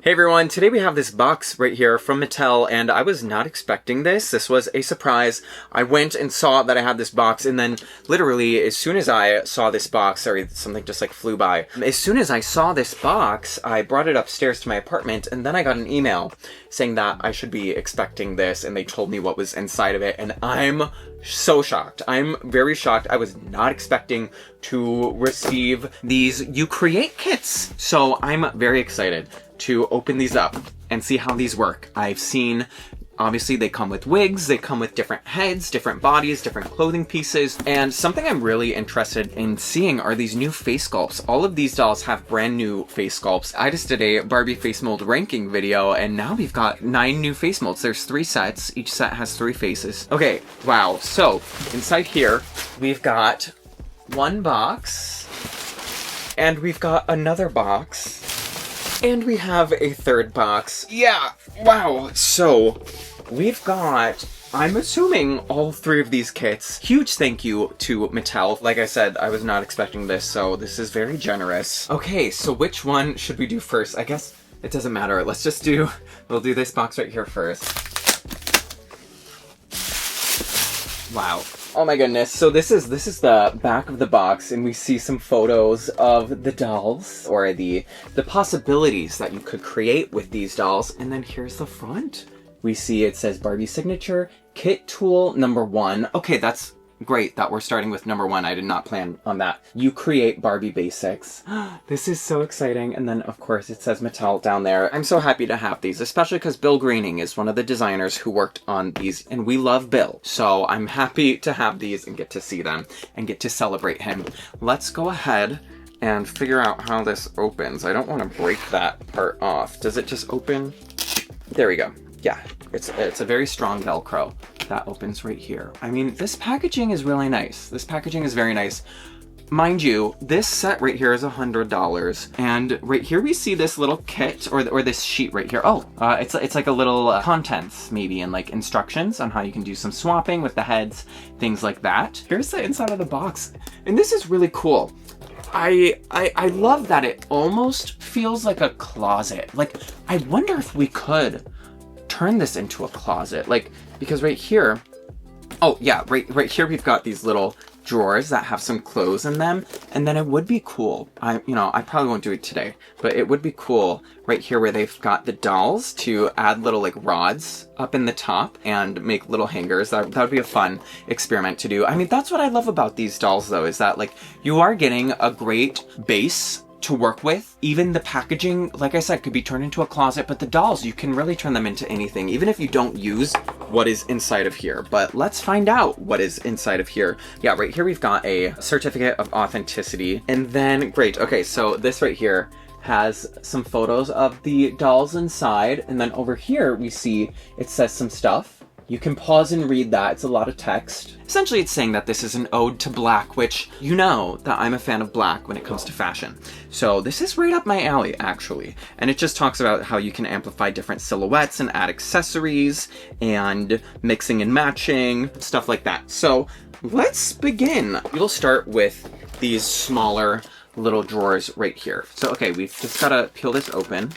Hey everyone, today we have this box right here from Mattel, and I was not expecting this. This was a surprise. I went and saw that I had this box, and then literally as soon as I saw this box, sorry, something just like flew by. As soon as I saw this box, I brought it upstairs to my apartment, and then I got an email saying that I should be expecting this, and they told me what was inside of it, and I'm so shocked. I'm very shocked. I was not expecting to receive these You Create kits. So I'm very excited to open these up and see how these work. I've seen, obviously they come with wigs, they come with different heads, different bodies, different clothing pieces, and something I'm really interested in seeing are these new face sculpts. All of these dolls have brand new face sculpts. I just did a Barbie face mold ranking video, and now we've got 9 new face molds. There's 3 sets, each set has 3 faces. Okay, wow, so inside here, we've got one box, and we've got another box, and we have a third box. Yeah, wow. So we've got, I'm assuming, all 3 of these kits. Huge thank you to Mattel. Like I said, I was not expecting this, so this is very generous. Okay, so which one should we do first? I guess it doesn't matter. Let's just we'll do this box right here first. Wow. Oh my goodness. So this is the back of the box, and we see some photos of the dolls, or the possibilities that you could create with these dolls. And then here's the front. We see it says Barbie Signature Kit Tool number 1. Okay, that's great that we're starting with number 1. I did not plan on that. You Create Barbie Basics. This is so exciting. And then of course it says Mattel down there. I'm so happy to have these, especially because Bill Greening is one of the designers who worked on these, and we love Bill. So I'm happy to have these and get to see them and get to celebrate him. Let's go ahead and figure out how this opens. I don't want to break that part off. Does it just open? There we go. Yeah, it's a very strong Velcro. That opens right here. I mean, this packaging is really nice. This packaging is very nice. Mind you, this set right here is $100, and right here we see this little kit, or this sheet right here. Oh, it's like a little contents maybe, and like instructions on how you can do some swapping with the heads, things like that. Here's the inside of the box, and this is really cool. I love that it almost feels like a closet. Like, I wonder if we could turn this into a closet, like, because right here, oh yeah, right here we've got these little drawers that have some clothes in them, and then it would be cool, I probably won't do it today, but it would be cool right here where they've got the dolls to add little like rods up in the top and make little hangers. That would be a fun experiment to do. I mean, that's what I love about these dolls though, is that like you are getting a great base to work with. Even the packaging, like I said, could be turned into a closet, but the dolls, you can really turn them into anything, even if you don't use what is inside of here. But let's find out what is inside of here. Yeah, right here we've got a certificate of authenticity, and then, great, okay, so this right here has some photos of the dolls inside, and then over here we see it says some stuff. You can pause and read that. It's a lot of text. Essentially, it's saying that this is an ode to black, which you know that I'm a fan of black when it comes to fashion. So this is right up my alley, actually. And it just talks about how you can amplify different silhouettes and add accessories and mixing and matching, stuff like that. So let's begin. We'll start with these smaller little drawers right here. So, okay, we've just gotta peel this open.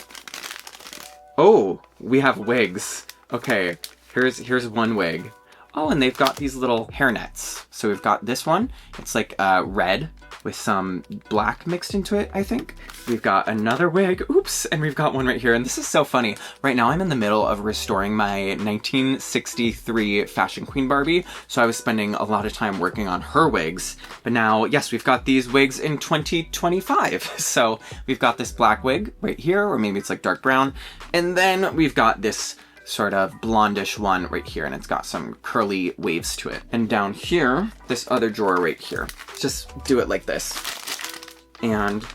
Oh, we have wigs. Okay. Here's one wig. Oh, and they've got these little hair nets. So we've got this one. It's like red with some black mixed into it, I think. We've got another wig. Oops. And we've got one right here. And this is so funny. Right now I'm in the middle of restoring my 1963 Fashion Queen Barbie. So I was spending a lot of time working on her wigs. But now, yes, we've got these wigs in 2025. So we've got this black wig right here, or maybe it's like dark brown. And then we've got this sort of blondish one right here, and it's got some curly waves to it. And down here, this other drawer right here. Just do it like this. And,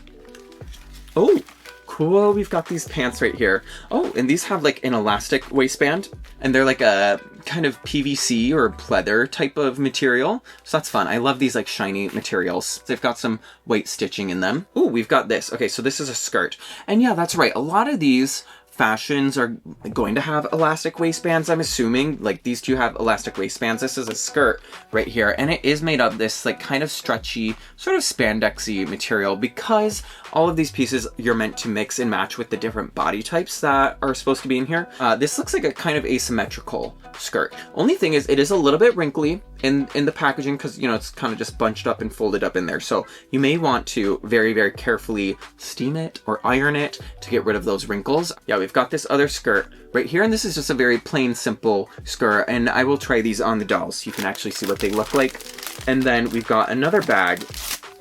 oh, cool, we've got these pants right here. Oh, and these have like an elastic waistband, and they're like a kind of PVC or pleather type of material. So that's fun. I love these like shiny materials. They've got some white stitching in them. Oh, we've got this. Okay, so this is a skirt. And yeah, that's right. A lot of these fashions are going to have elastic waistbands, I'm assuming. Like, these two have elastic waistbands. This is a skirt right here, and it is made of this like kind of stretchy, sort of spandexy material, because all of these pieces you're meant to mix and match with the different body types that are supposed to be in here. This looks like a kind of asymmetrical skirt. Only thing is, it is a little bit wrinkly in the packaging, because, you know, it's kind of just bunched up and folded up in there. So you may want to very, very carefully steam it or iron it to get rid of those wrinkles. Yeah, we've got this other skirt right here, and this is just a very plain, simple skirt, and I will try these on the dolls so you can actually see what they look like. And then we've got another bag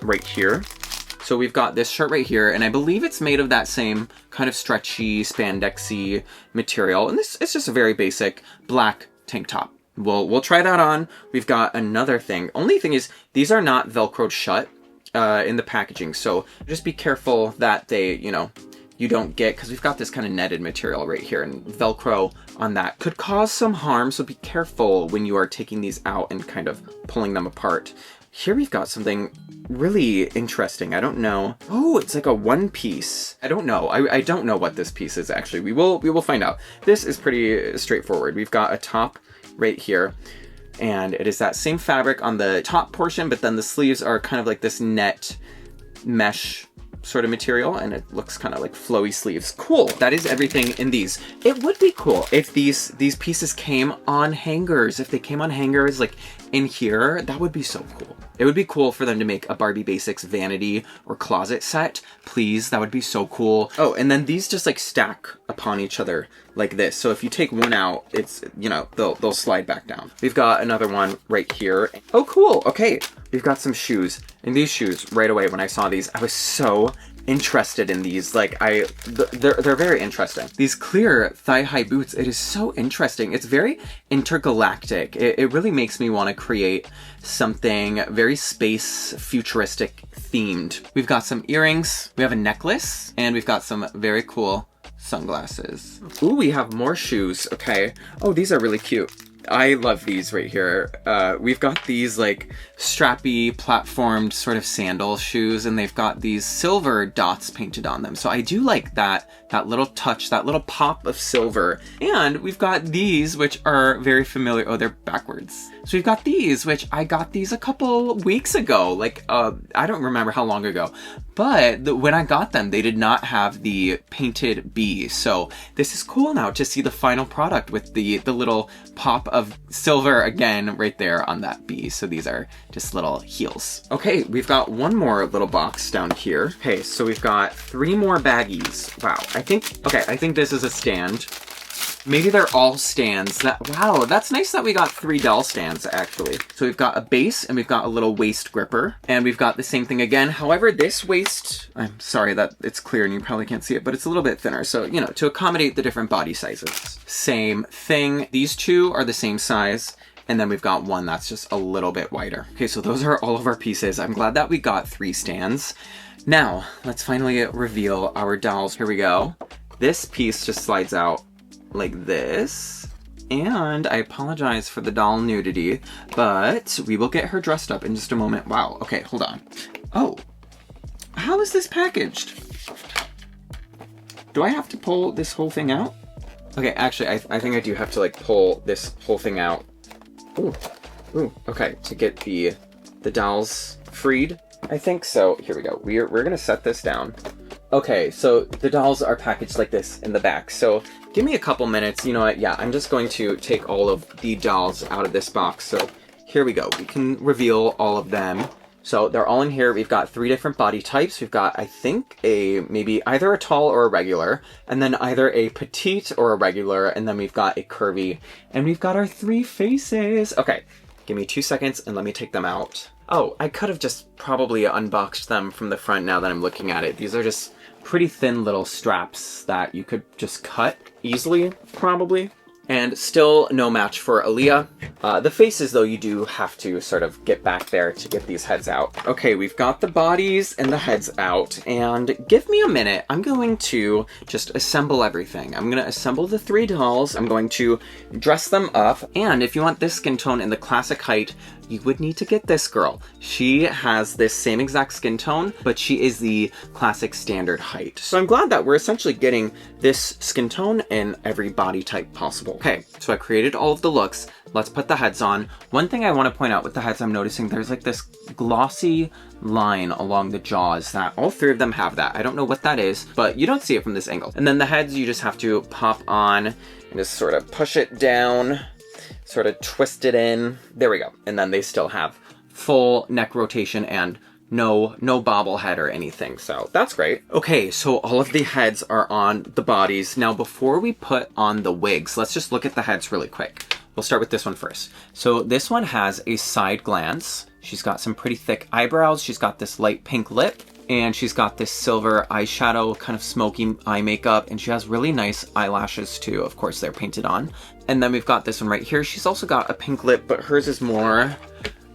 right here. So we've got this shirt right here, and I believe it's made of that same kind of stretchy, spandexy material. And this is just a very basic black tank top. We'll try that on. We've got another thing. Only thing is, these are not Velcroed shut in the packaging, so just be careful that they, you know, you don't get, because we've got this kind of netted material right here, and Velcro on that could cause some harm, so be careful when you are taking these out and kind of pulling them apart. Here we've got something really interesting. I don't know. Oh, it's like a one piece. I don't know. I don't know what this piece is actually. We will find out. This is pretty straightforward. We've got a top right here, and it is that same fabric on the top portion, but then the sleeves are kind of like this net mesh sort of material, and it looks kind of like flowy sleeves. Cool. That is everything in these. It would be cool if these pieces came on hangers. If they came on hangers like in here, that would be so cool. It would be cool for them to make a Barbie Basics vanity or closet set. Please, that would be so cool. Oh, and then these just like stack upon each other like this. So if you take one out, it's, you know, they'll slide back down. We've got another one right here. Oh, cool. Okay, we've got some shoes. And these shoes, right away when I saw these, I was so interested in these. Like, they're very interesting. These clear thigh-high boots, it is so interesting. It's very intergalactic. It really makes me want to create something very space futuristic themed. We've got some earrings, we have a necklace, and we've got some very cool sunglasses. Ooh, we have more shoes. Okay. Oh, these are really cute. I love these right here. We've got these like strappy, platformed sort of sandal shoes, and they've got these silver dots painted on them. So I do like that little touch, that little pop of silver. And we've got these, which are very familiar. Oh, they're backwards. So we've got these, which I got these a couple weeks ago. Like, I don't remember how long ago. But when I got them, they did not have the painted B. So this is cool now to see the final product with the little pop of silver again right there on that B. So these are just little heels. Okay, we've got one more little box down here. Okay, so we've got 3 more baggies. Wow, I think this is a stand. Maybe they're all stands. Wow, that's nice that we got 3 doll stands, actually. So we've got a base, and we've got a little waist gripper, and we've got the same thing again. However, this waist, I'm sorry that it's clear and you probably can't see it, but it's a little bit thinner. So, you know, to accommodate the different body sizes. Same thing. These 2 are the same size. And then we've got one that's just a little bit wider. Okay, so those are all of our pieces. I'm glad that we got 3 stands. Now, let's finally reveal our dolls. Here we go. This piece just slides out like this. And I apologize for the doll nudity, but we will get her dressed up in just a moment. Wow, okay, hold on. Oh, how is this packaged? Do I have to pull this whole thing out? Okay, actually, I think I do have to like pull this whole thing out. Ooh, okay, to get the dolls freed. I think so. Here we go. We're gonna set this down. Okay, so the dolls are packaged like this in the back. So give me a couple minutes. You know what? Yeah, I'm just going to take all of the dolls out of this box. So here we go. We can reveal all of them. So they're all in here. We've got 3 different body types. We've got, I think, maybe either a tall or a regular, and then either a petite or a regular, and then we've got a curvy, and we've got our 3 faces. Okay, give me 2 seconds and let me take them out. Oh, I could have just probably unboxed them from the front now that I'm looking at it. These are just pretty thin little straps that you could just cut easily, probably. And still no match for Aaliyah. The faces, though, you do have to sort of get back there to get these heads out. Okay, we've got the bodies and the heads out, and give me a minute. I'm going to just assemble everything. I'm going to assemble the 3 dolls. I'm going to dress them up, and if you want this skin tone in the classic height, you would need to get this girl. She has this same exact skin tone, but she is the classic standard height. So I'm glad that we're essentially getting this skin tone in every body type possible. Okay, so I created all of the looks. Let's put the heads on. One thing I want to point out with the heads, I'm noticing there's like this glossy line along the jaws that all three of them have that. I don't know what that is, but you don't see it from this angle. And then the heads, you just have to pop on and just sort of push it down, sort of twist it in. There we go. And then they still have full neck rotation and no bobblehead or anything. So that's great. Okay, so all of the heads are on the bodies. Now, before we put on the wigs, let's just look at the heads really quick. We'll start with this one first. So this one has a side glance. She's got some pretty thick eyebrows. She's got this light pink lip, and she's got this silver eyeshadow, kind of smoky eye makeup, and she has really nice eyelashes too. Of course, they're painted on. And then we've got this one right here. She's also got a pink lip, but hers is more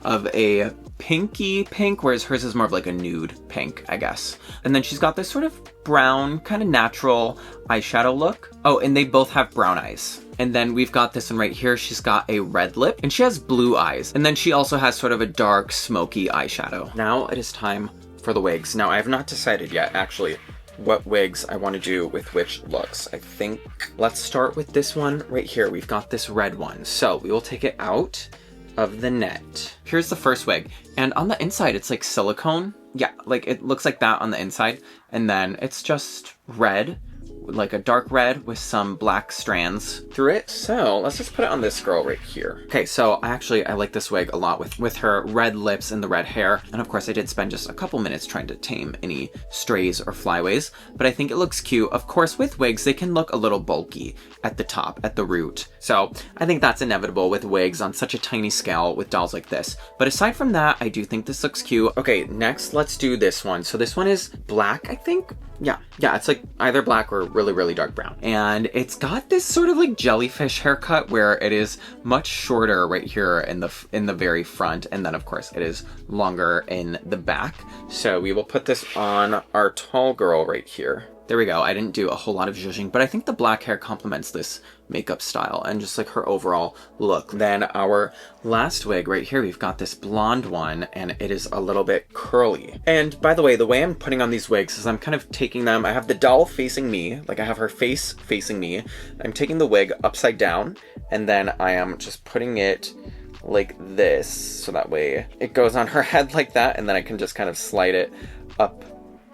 of a pinky pink, whereas hers is more of like a nude pink, I guess. And then she's got this sort of brown, kind of natural eyeshadow look. Oh, and they both have brown eyes. And then we've got this one right here. She's got a red lip and she has blue eyes. And then she also has sort of a dark, smoky eyeshadow. Now it is time for the wigs. Now I have not decided yet, actually, what wigs I want to do with which looks. I think let's start with this one right here. We've got this red one. So we will take it out of the net. Here's the first wig. And on the inside, it's like silicone. Yeah, like it looks like that on the inside. And then it's just red, like a dark red with some black strands through it. So let's just put it on this girl right here. Okay, so I like this wig a lot with her red lips and the red hair. And of course I did spend just a couple minutes trying to tame any strays or flyaways, but I think it looks cute. Of course, with wigs, they can look a little bulky at the top, at the root. So I think that's inevitable with wigs on such a tiny scale with dolls like this. But aside from that, I do think this looks cute. Okay, next let's do this one. So this one is black, I think. Yeah, it's like either black or really, really dark brown. And it's got this sort of like jellyfish haircut where it is much shorter right here in the very front. And then of course it is longer in the back. So we will put this on our tall girl right here. There we go. I didn't do a whole lot of zhuzhing, but I think the black hair complements this makeup style and just like her overall look. Then our last wig right here, we've got this blonde one and it is a little bit curly. And by the way I'm putting on these wigs is I'm kind of taking them, I have the doll facing me, like I have her face facing me. I'm taking the wig upside down and then I am just putting it like this. So that way it goes on her head like that. And then I can just kind of slide it up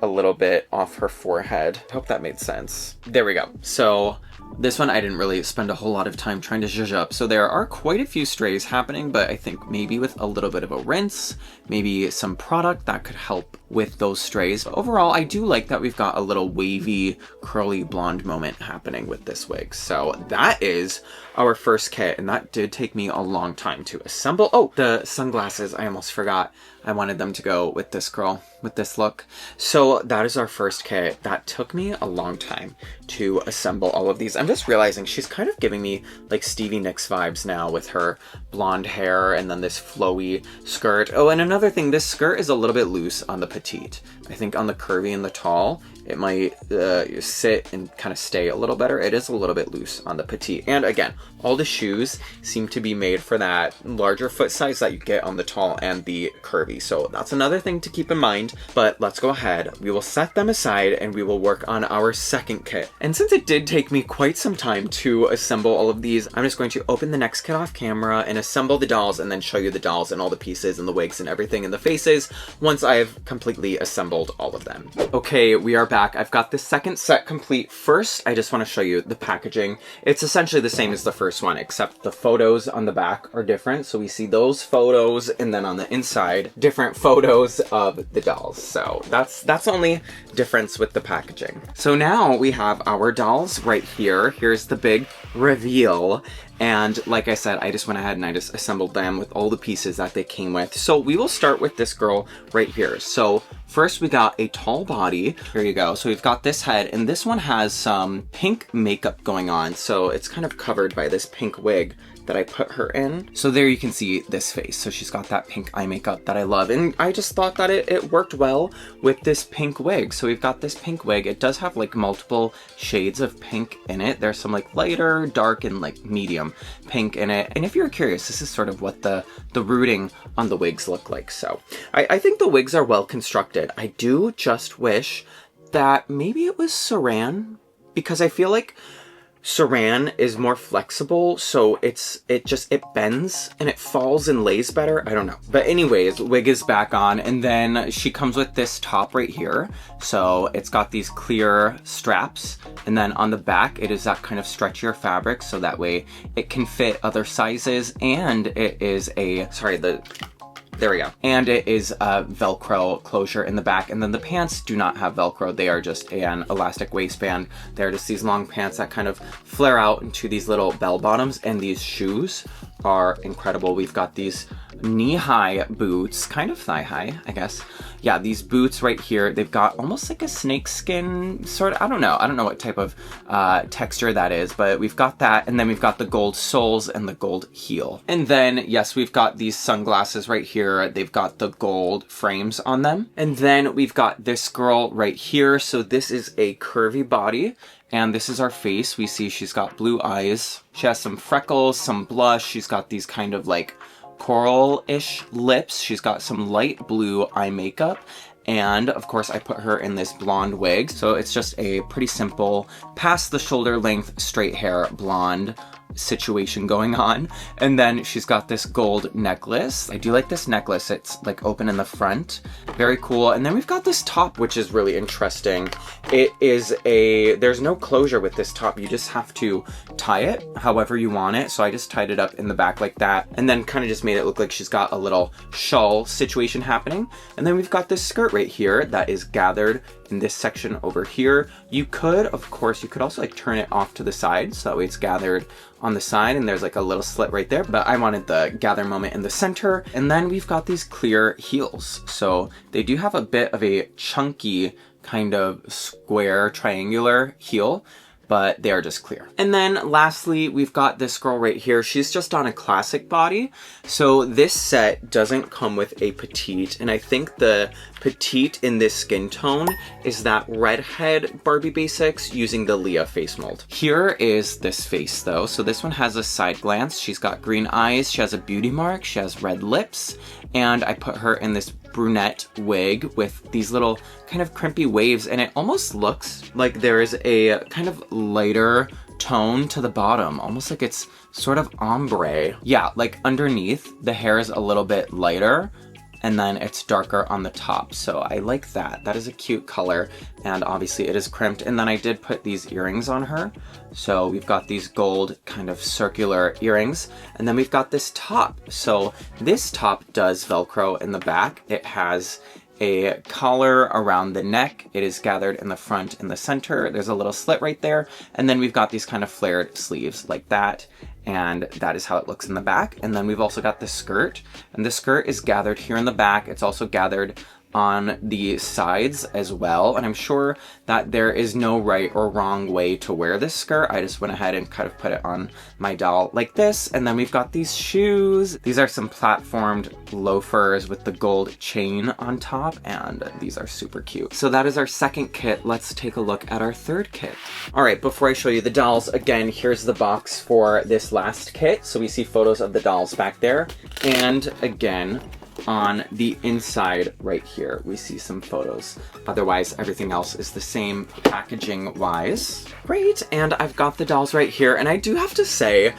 a little bit off her forehead. I hope that made sense. There we go. So this one I didn't really spend a whole lot of time trying to zhuzh up. So there are quite a few strays happening, but I think maybe with a little bit of a rinse, maybe some product that could help with those strays. But overall, I do like that we've got a little wavy, curly blonde moment happening with this wig. So that is our first kit, and that did take me a long time to assemble. Oh, the sunglasses, I almost forgot. I wanted them to go with this girl, with this look. So that is our first kit. That took me a long time to assemble all of these. I'm just realizing she's kind of giving me like Stevie Nicks vibes now with her blonde hair and then this flowy skirt. Oh, and another thing, this skirt is a little bit loose on the petite. I think on the curvy and the tall, it might sit and kind of stay a little better. It is a little bit loose on the petite. And again, all the shoes seem to be made for that larger foot size that you get on the tall and the curvy. So that's another thing to keep in mind. But let's go ahead. We will set them aside and we will work on our second kit. And since it did take me quite some time to assemble all of these, I'm just going to open the next kit off camera and assemble the dolls and then show you the dolls and all the pieces and the wigs and everything and the faces once I have completely assembled all of them. Okay, we are back. I've got the second set complete. First, I just want to show you the packaging. It's essentially the same as the first one, except the photos on the back are different. So we see those photos and then on the inside, different photos of the dolls. So that's only difference with the packaging. So now we have our dolls right here. Here's the big reveal. And like I said, I just went ahead and I just assembled them with all the pieces that they came with. So we will start with this girl right here. So First, we got a tall body. Here you go. So we've got this head, and this one has some pink makeup going on. So it's kind of covered by this pink wig that I put her in. So there you can see this face. So she's got that pink eye makeup that I love. And I just thought that it worked well with this pink wig. So we've got this pink wig. It does have like multiple shades of pink in it. There's some like lighter, dark, and like medium pink in it. And if you're curious, this is sort of what the rooting on the wigs look like. So I think the wigs are well constructed. I do just wish that maybe it was saran, because I feel like saran is more flexible, so it bends and it falls and lays better. I don't know. But anyways, wig is back on, and then she comes with this top right here. So it's got these clear straps, and then on the back it is that kind of stretchier fabric, so that way it can fit other sizes, and it is there we go. And it is a Velcro closure in the back. And then the pants do not have Velcro. They are just an elastic waistband. They're just these long pants that kind of flare out into these little bell bottoms. And these shoes are incredible. We've got these knee-high boots, kind of thigh-high, I guess. Yeah, these boots right here, they've got almost like a snakeskin sort of, I don't know what type of texture that is, but we've got that, and then we've got the gold soles and the gold heel. And then, yes, we've got these sunglasses right here. They've got the gold frames on them. And then we've got this girl right here. So this is a curvy body, and this is our face. We see she's got blue eyes. She has some freckles, some blush. She's got these kind of like coral-ish lips. She's got some light blue eye makeup. And of course I put her in this blonde wig. So it's just a pretty simple past the shoulder length straight hair blonde situation going on. And then she's got this gold necklace. I do like this necklace. It's like open in the front. Very cool. And then we've got this top, which is really interesting. There's no closure with this top. You just have to tie it however you want it. So I just tied it up in the back like that, and then kind of just made it look like she's got a little shawl situation happening. And then we've got this skirt right here that is gathered in this section over here. You could also like turn it off to the side, so that way it's gathered on the side and there's like a little slit right there, but I wanted the gather moment in the center. And then we've got these clear heels. So they do have a bit of a chunky kind of square triangular heel, but they are just clear. And then lastly, we've got this girl right here. She's just on a classic body. So this set doesn't come with a petite, and I think the petite in this skin tone is that redhead Barbie Basics using the Leah face mold. Here is this face though. So this one has a side glance. She's got green eyes. She has a beauty mark. She has red lips. And I put her in this brunette wig with these little kind of crimpy waves, and it almost looks like there is a kind of lighter tone to the bottom, almost like it's sort of ombre. Yeah, like underneath the hair is a little bit lighter, and then it's darker on the top. So I like that. That is a cute color, and obviously it is crimped. And then I did put these earrings on her. So we've got these gold kind of circular earrings, and then we've got this top. So this top does Velcro in the back. It has a collar around the neck. It is gathered in the front and the center. There's a little slit right there. And then we've got these kind of flared sleeves like that. And that is how it looks in the back. And then we've also got the skirt, and the skirt is gathered here in the back. It's also gathered on the sides as well. And I'm sure that there is no right or wrong way to wear this skirt. I just went ahead and kind of put it on my doll like this. And then we've got these shoes. These are some platformed loafers with the gold chain on top, and these are super cute. So that is our second kit. Let's take a look at our third kit. All right, before I show you the dolls, again, here's the box for this last kit. So we see photos of the dolls back there. And again, on the inside right here, we see some photos. Otherwise, everything else is the same packaging wise. Great, and I've got the dolls right here, and I do have to say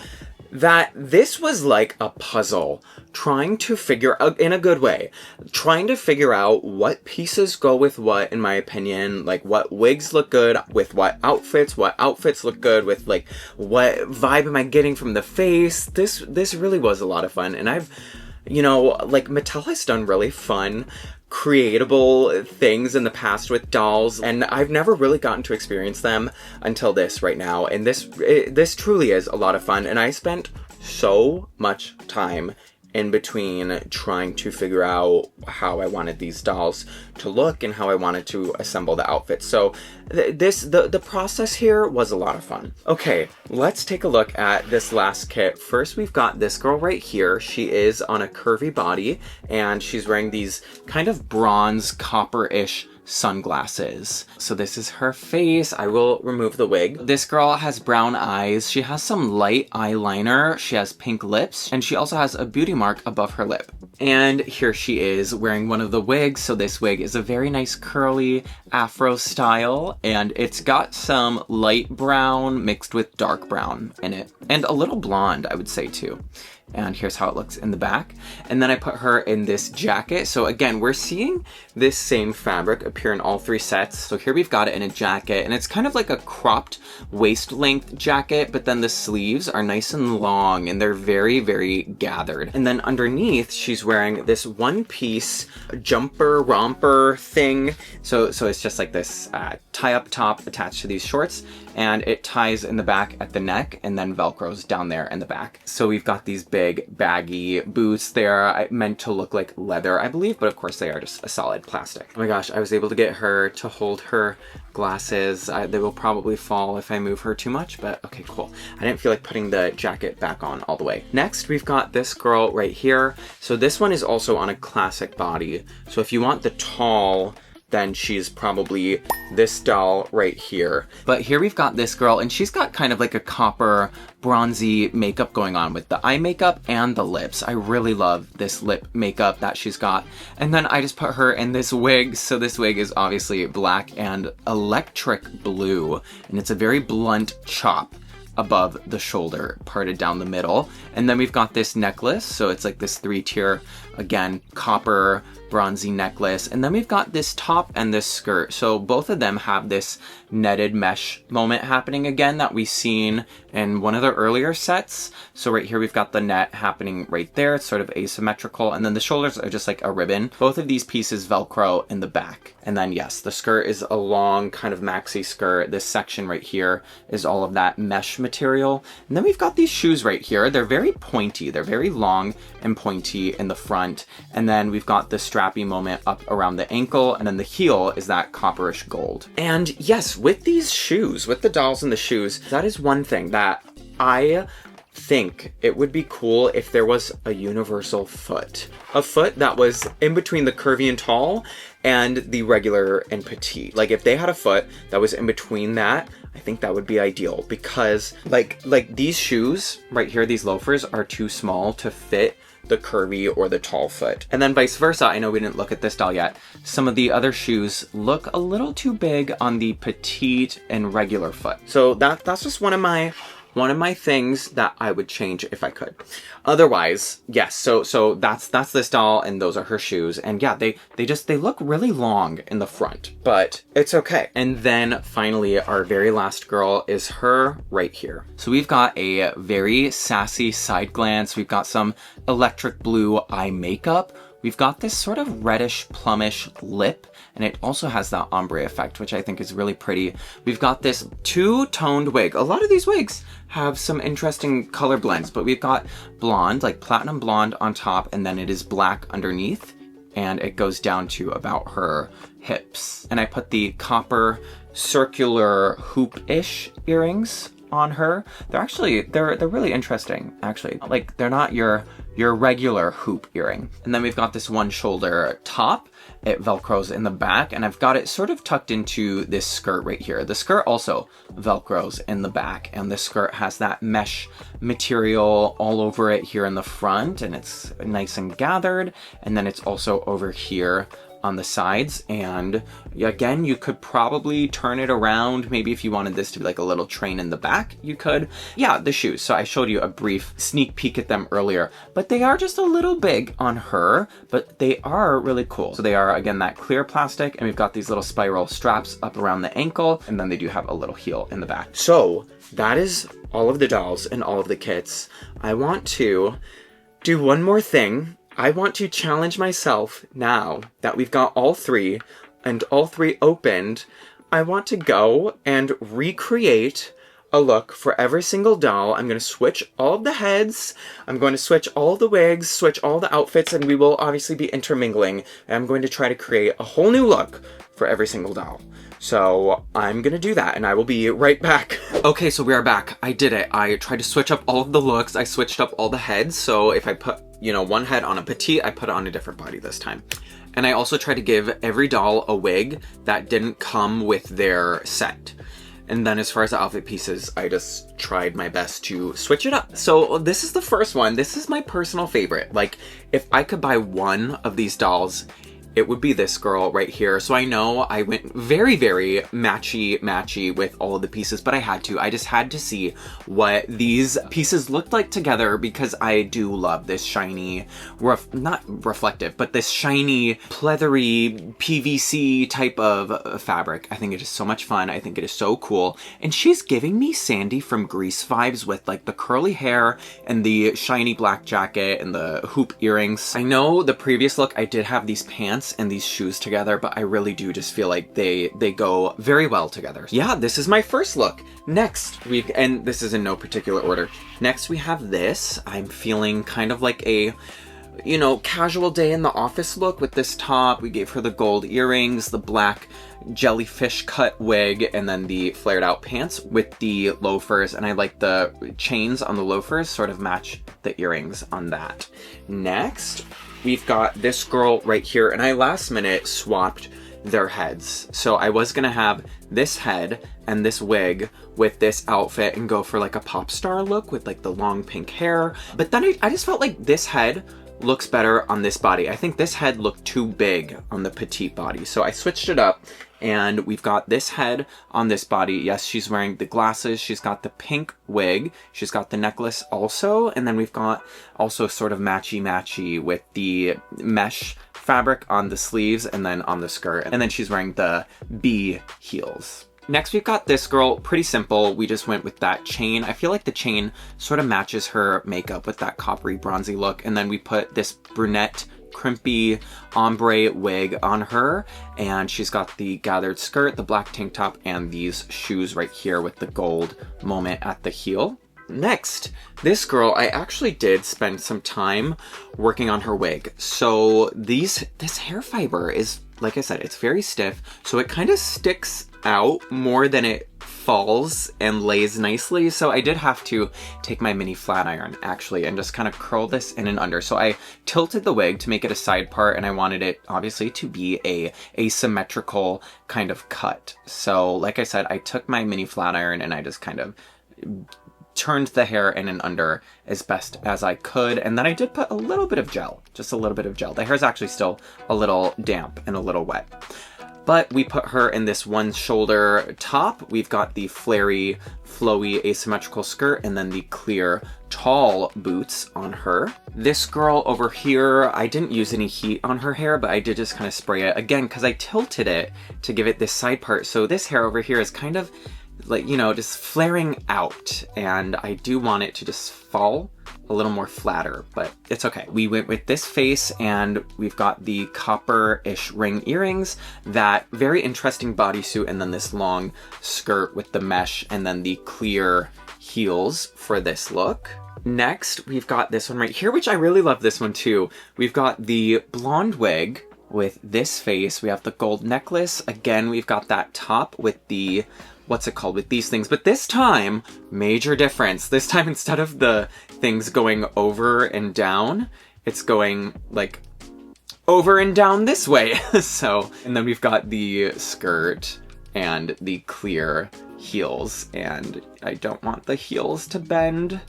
that this was like a puzzle, trying to figure out, in a good way, trying to figure out what pieces go with what, in my opinion, like what wigs look good with what outfits look good with, like what vibe am I getting from the face. This really was a lot of fun, and like Mattel has done really fun, creatable things in the past with dolls, and I've never really gotten to experience them until this right now. And this truly is a lot of fun, and I spent so much time in between trying to figure out how I wanted these dolls to look and how I wanted to assemble the outfits. So the process here was a lot of fun. Okay, let's take a look at this last kit. First, we've got this girl right here. She is on a curvy body, and she's wearing these kind of bronze copper-ish sunglasses. So this is her face. I will remove the wig. This girl has brown eyes. She has some light eyeliner. She has pink lips, and she also has a beauty mark above her lip. And here she is wearing one of the wigs. So this wig is a very nice curly afro style, and it's got some light brown mixed with dark brown in it, and a little blonde, I would say, too. And here's how it looks in the back. And then I put her in this jacket. So again, we're seeing this same fabric appear in all three sets. So here we've got it in a jacket, and it's kind of like a cropped waist length jacket, but then the sleeves are nice and long, and they're very, very gathered. And then underneath, she's wearing this one piece jumper romper thing. So it's just like this tie up top attached to these shorts, and it ties in the back at the neck and then Velcros down there in the back. So we've got these big baggy boots. They're meant to look like leather, I believe, but of course they are just a solid plastic. Oh my gosh, I was able to get her to hold her glasses. They will probably fall if I move her too much, but okay, cool. I didn't feel like putting the jacket back on all the way. Next, we've got this girl right here. So this one is also on a classic body. So if you want the tall, then she's probably this doll right here. But here we've got this girl, and she's got kind of like a copper bronzy makeup going on with the eye makeup and the lips. I really love this lip makeup that she's got. And then I just put her in this wig. So this wig is obviously black and electric blue, and it's a very blunt chop above the shoulder, parted down the middle. And then we've got this necklace. So it's like this 3-tier, again, copper bronzy necklace. And then we've got this top and this skirt. So both of them have this netted mesh moment happening again that we've seen in one of the earlier sets. So right here we've got the net happening right there. It's sort of asymmetrical. And then the shoulders are just like a ribbon. Both of these pieces Velcro in the back. And then yes, the skirt is a long kind of maxi skirt. This section right here is all of that mesh material. And then we've got these shoes right here. They're very pointy. They're very long and pointy in the front. And then we've got the strappy moment up around the ankle. And then the heel is that copperish gold. And yes, with these shoes, with the dolls and the shoes, that is one thing that I think it would be cool if there was a universal foot. A foot that was in between the curvy and tall and the regular and petite. Like if they had a foot that was in between that, I think that would be ideal, because like these shoes right here, these loafers are too small to fit the curvy or the tall foot. And then vice versa, I know we didn't look at this doll yet. Some of the other shoes look a little too big on the petite and regular foot. So that's just one of my things that I would change if I could. Otherwise, yes, so that's this doll, and those are her shoes. And yeah, they look really long in the front, but it's okay. And then finally, our very last girl is her right here. So we've got a very sassy side glance. We've got some electric blue eye makeup. We've got this sort of reddish plumish lip, and it also has that ombre effect, which I think is really pretty. We've got this two-toned wig. A lot of these wigs have some interesting color blends, but we've got blonde, like platinum blonde on top, and then it is black underneath, and it goes down to about her hips. And I put the copper circular hoop-ish earrings on her. They're really interesting, actually. Like, they're not your regular hoop earring. And then we've got this one shoulder top. It Velcros in the back, and I've got it sort of tucked into this skirt right here. The skirt also Velcros in the back, and the skirt has that mesh material all over it here in the front, and it's nice and gathered. And then it's also over here on the sides, and again, you could probably turn it around. Maybe if you wanted this to be like a little train in the back, you could. Yeah, the shoes. So I showed you a brief sneak peek at them earlier, but they are just a little big on her, but they are really cool. So they are, again, that clear plastic, and we've got these little spiral straps up around the ankle, and then they do have a little heel in the back. So that is all of the dolls and all of the kits. I want to do one more thing. I want to challenge myself now that we've got all three and all three opened. I want to go and recreate a look for every single doll. I'm going to switch all of the heads. I'm going to switch all the wigs, switch all the outfits, and we will obviously be intermingling. And I'm going to try to create a whole new look for every single doll. So I'm gonna do that and I will be right back. Okay, so we are back. I did it. I tried to switch up all of the looks. I switched up all the heads. So if I put, you know, one head on a petite, I put it on a different body this time. And I also tried to give every doll a wig that didn't come with their set. And then as far as the outfit pieces, I just tried my best to switch it up. So this is the first one. This is my personal favorite. Like, if I could buy one of these dolls, it would be this girl right here. So I know I went very, very matchy with all of the pieces, but I had to. I just had to see what these pieces looked like together because I do love this shiny, not reflective, but this shiny, pleathery PVC type of fabric. I think it is so much fun. I think it is so cool. And she's giving me Sandy from Grease vibes with like the curly hair and the shiny black jacket and the hoop earrings. I know the previous look, I did have these pants and these shoes together, but I really do just feel like they go very well together. Yeah, this is my first look. Next, and this is in no particular order. Next, we have this. I'm feeling kind of like a, you know, casual day in the office look with this top. We gave her the gold earrings, the black jellyfish cut wig, and then the flared out pants with the loafers. And I like the chains on the loafers sort of match the earrings on that. Next, we've got this girl right here, and I last minute swapped their heads. So I was gonna have this head and this wig with this outfit and go for like a pop star look with like the long pink hair. But then I just felt like this head looks better on this body. I think this head looked too big on the petite body. So I switched it up and we've got this head on this body. Yes, she's wearing the glasses. She's got the pink wig. She's got the necklace also. And then we've got also sort of matchy with the mesh fabric on the sleeves and then on the skirt. And then she's wearing the B heels. Next, we've got this girl, pretty simple. We just went with that chain. I feel like the chain sort of matches her makeup with that coppery bronzy look. And then we put this brunette crimpy ombre wig on her. And she's got the gathered skirt, the black tank top, and these shoes right here with the gold moment at the heel. Next, this girl, I actually did spend some time working on her wig. So this hair fiber is, like I said, it's very stiff. So it kind of sticks out more than it falls and lays nicely. So I did have to take my mini flat iron actually and just kind of curl this in and under. So I tilted the wig to make it a side part, and I wanted it obviously to be a asymmetrical kind of cut. So like I said, I took my mini flat iron and I just kind of turned the hair in and under as best as I could. And then I did put a little bit of gel, just a little bit of gel. The hair's actually still a little damp and a little wet. But we put her in this one shoulder top. We've got the flary, flowy, asymmetrical skirt, and then the clear, tall boots on her. This girl over here, I didn't use any heat on her hair, but I did just kind of spray it again because I tilted it to give it this side part. So this hair over here is kind of like, you know, just flaring out, and I do want it to just fall a little more flatter, but it's okay. We went with this face, and we've got the copper-ish ring earrings, that very interesting bodysuit, and then this long skirt with the mesh, and then the clear heels for this look. Next, we've got this one right here, which I really love this one too. We've got the blonde wig with this face. We have the gold necklace. Again, we've got that top with the, what's it called, with these things, but this time, major difference. This time, instead of the things going over and down, it's going like over and down this way. So, and then we've got the skirt and the clear heels, and I don't want the heels to bend.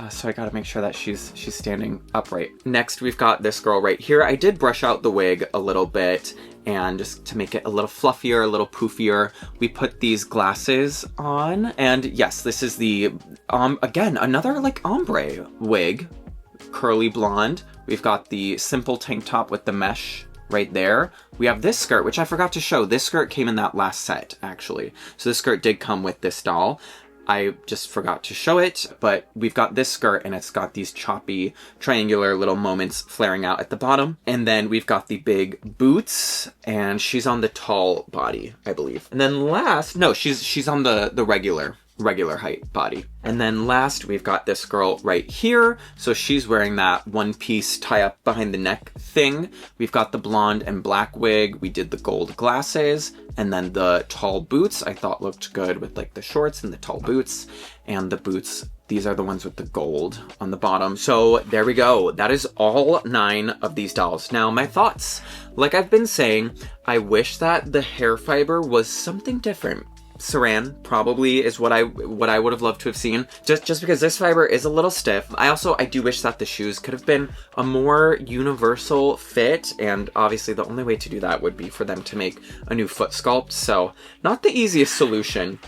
So I gotta make sure that she's standing upright. Next, we've got this girl right here. I did brush out the wig a little bit, and just to make it a little fluffier, a little poofier, we put these glasses on. And yes, this is the, again, another like ombre wig, curly blonde. We've got the simple tank top with the mesh right there. We have this skirt, which I forgot to show. This skirt came in that last set, actually. So this skirt did come with this doll. I just forgot to show it, but we've got this skirt and it's got these choppy triangular little moments flaring out at the bottom. And then we've got the big boots, and she's on the tall body, I believe. And then last, no, she's on the regular regular height body. And then last, we've got this girl right here. So she's wearing that one piece tie up behind the neck thing. We've got the blonde and black wig. We did the gold glasses, and then the tall boots I thought looked good with like the shorts and the tall boots. And the boots, these are the ones with the gold on the bottom. So there we go. That is all 9 of these dolls. Now, my thoughts. Like I've been saying, I wish that the hair fiber was something different. Saran probably is what I would have loved to have seen, just because this fiber is a little stiff. I do wish that the shoes could have been a more universal fit, and obviously the only way to do that would be for them to make a new foot sculpt. So not the easiest solution,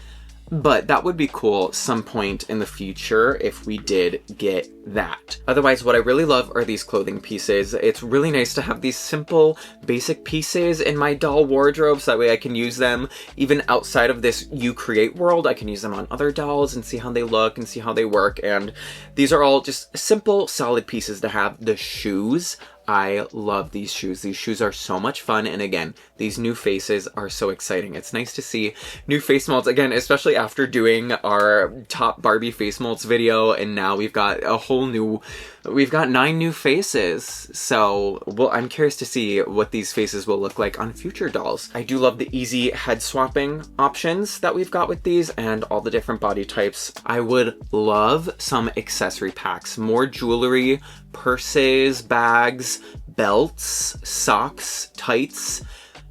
but that would be cool some point in the future if we did get that. Otherwise, what I really love are these clothing pieces. It's really nice to have these simple, basic pieces in my doll wardrobe, so that way I can use them even outside of this You Create world. I can use them on other dolls and see how they look and see how they work. And these are all just simple, solid pieces to have. The shoes, I love these shoes. These shoes are so much fun. And again, these new faces are so exciting. It's nice to see new face molds again, especially after doing our top Barbie face molds video. And now we've got we've got 9 new faces. So, well, I'm curious to see what these faces will look like on future dolls. I do love the easy head swapping options that we've got with these and all the different body types. I would love some accessory packs, more jewelry, purses, bags, belts, socks, tights.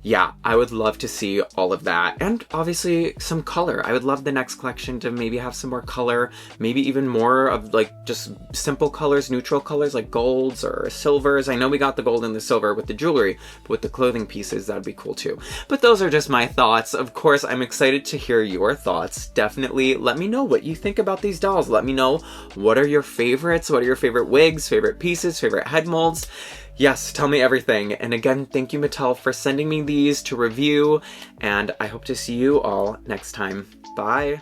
Yeah, I would love to see all of that. And obviously some color. I would love the next collection to maybe have some more color, maybe even more of like just simple colors, neutral colors like golds or silvers. I know we got the gold and the silver with the jewelry, but with the clothing pieces, that'd be cool too. But those are just my thoughts. Of course, I'm excited to hear your thoughts. Definitely let me know what you think about these dolls. Let me know what are your favorites, what are your favorite wigs, favorite pieces, favorite head molds. Yes, tell me everything. And again, thank you, Mattel, for sending me these to review, and I hope to see you all next time. Bye!